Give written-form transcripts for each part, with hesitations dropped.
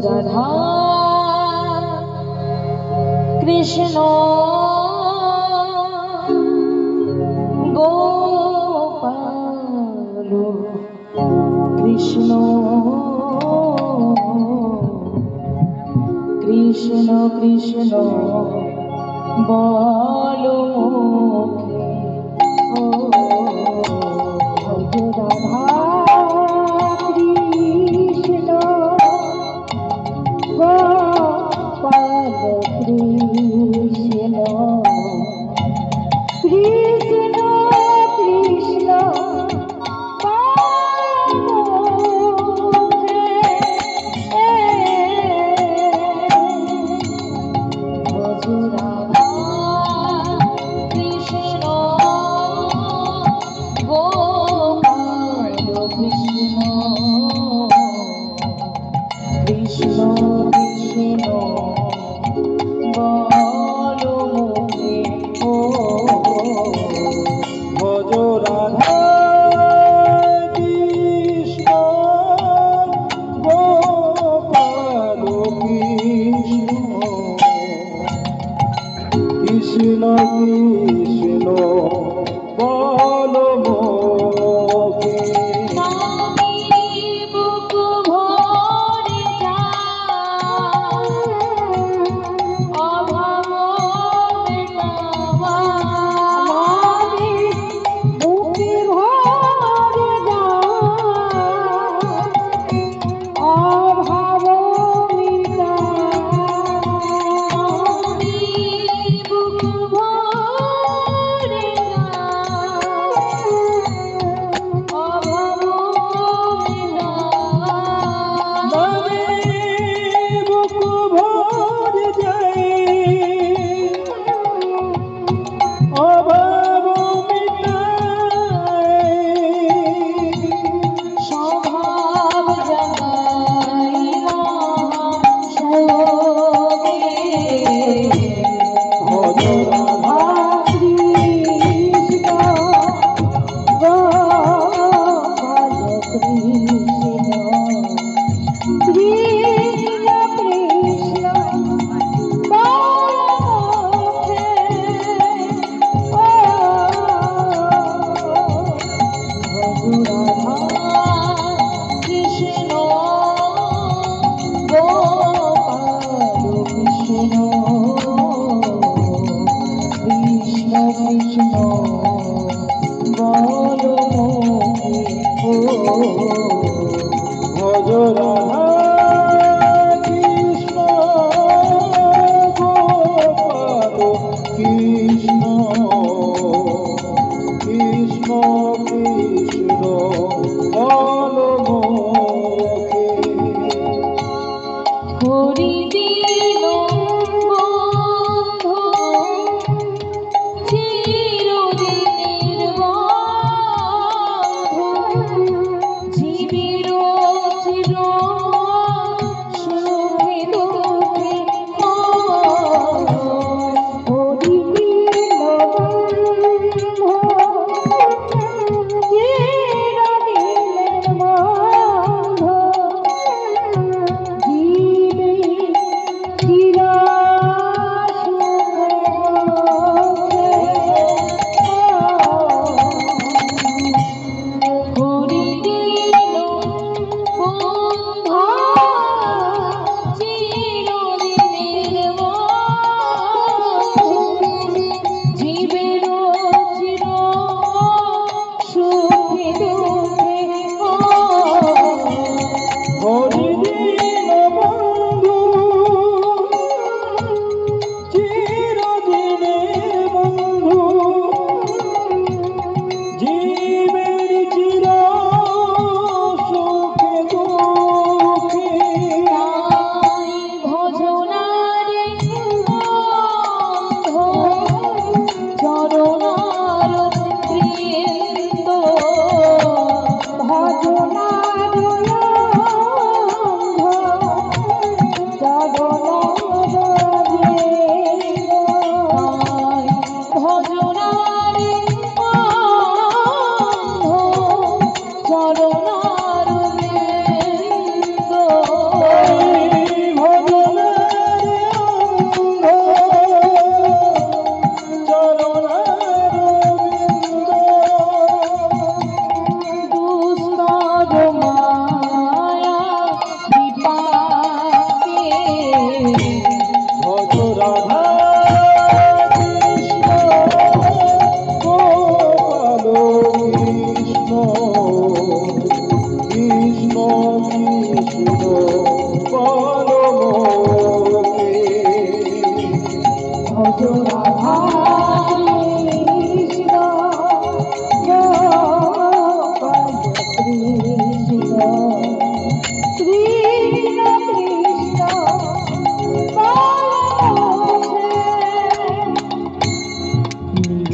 রাধা কৃষ্ণ গোপাল কৃষ্ণ কৃষ্ণ কৃষ্ণ বল কৃষ্ণ কৃষ্ণ বল মোকে বুক ভরে অভাব মেটাওয়া বুকে ভরে অভাব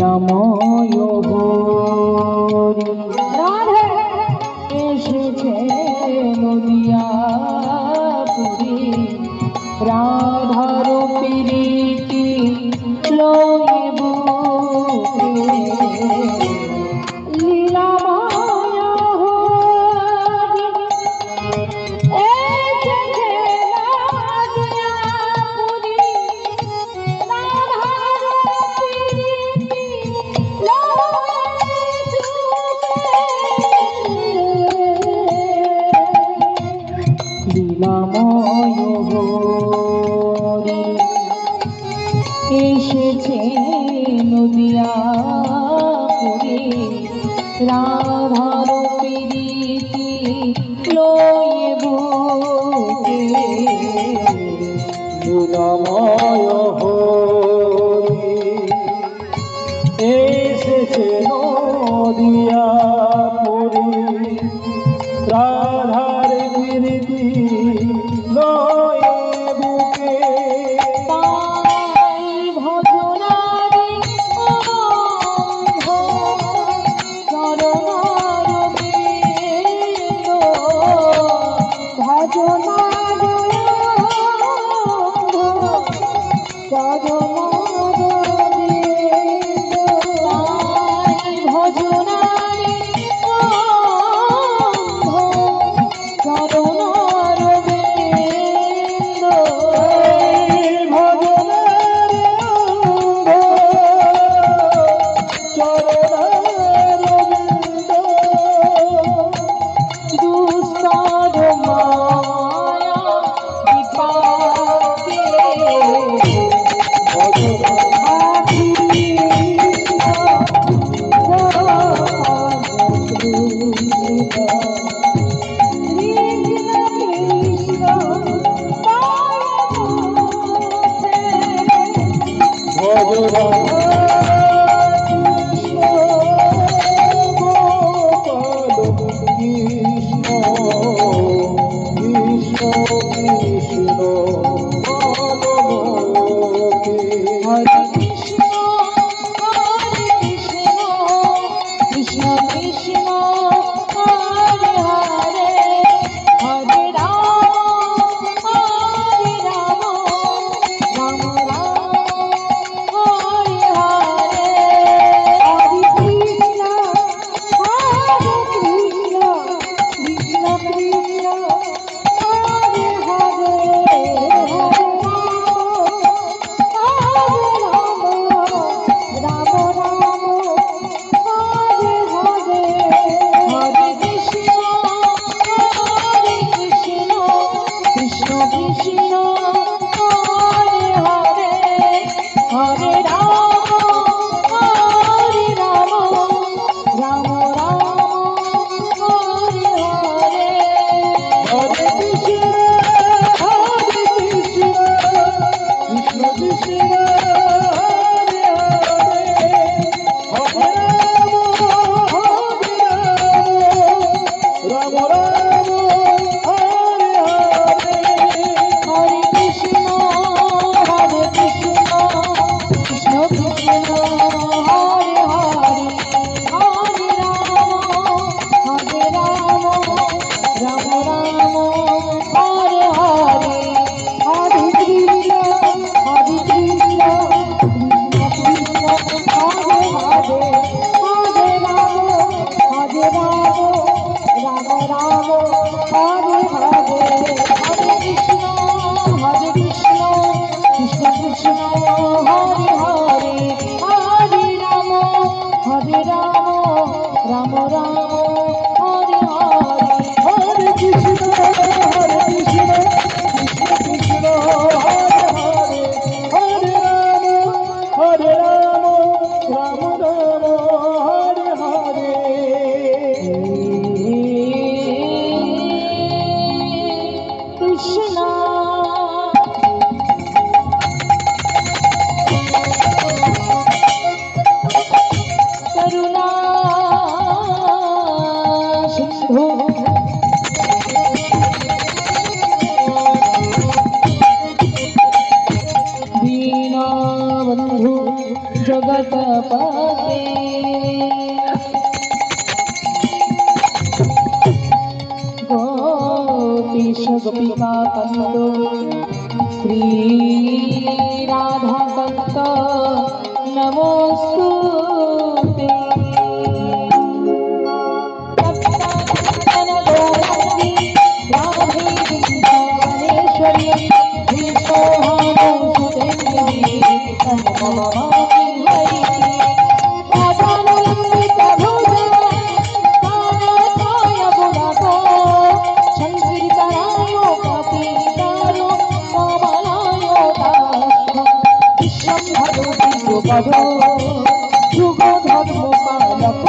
লীলাময় হরি রাধে এসেছে নদিয়া পুরী রাধার প্রীতি লয়ে বুকে লীলাময় হরি এসেছে নদিয়া পুরী রাধার প্রীতি লয়ে লীলাময় হরি এসেছে নদিয়া পুরী রাধার প্রীতি লয়ে বুকে লীলাময় হরি এসেছে নদিয়া পুরী রাধার প্রীতি লয়ে বুকে তাই ভজনারি অন্ধ চরণার বৃন্দ ভজনারি অন্ধ চরণার বৃন্দ তাই জগৎপতে গোপীশ গোপিকা কান্ত শ্রী রাধা কান্ত নমস্তুতে রাধে বৃন্দাবনেশ্বরী যুগ ধর্ম পালক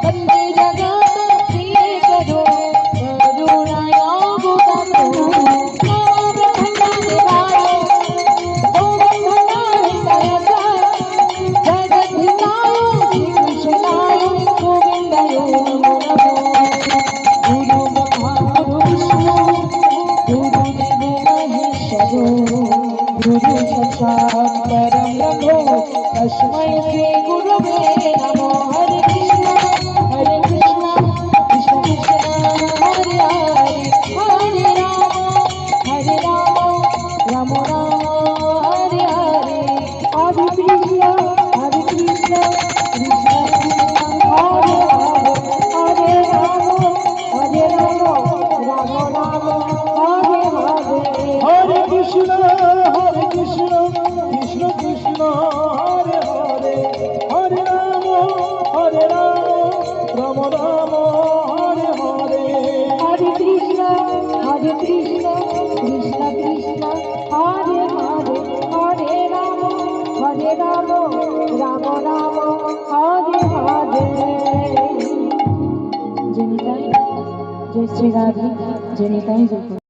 বন্দে জগৎ করো করুণায় অবতারো गुरु साक्षात् परम ब्रह्म तस्मै श्री गुरवे नमः। हरे कृष्ण कृष्ण कृष्ण हरे हरे हरे राम राम राम हरे हरे। हरे कृष्ण कृष्ण कृष्ण हरे हरे हरे राम राम राम हरे हरे। हरे कृष्ण कृष्ण कृष्ण हरे हरे हरे राम राम राम हरे हरे। हरे कृष्ण कृष्ण कृष्ण हरे हरे हरे राम राम राम हरे हरे। जय निताई जय श्री राधे जय निताई जय।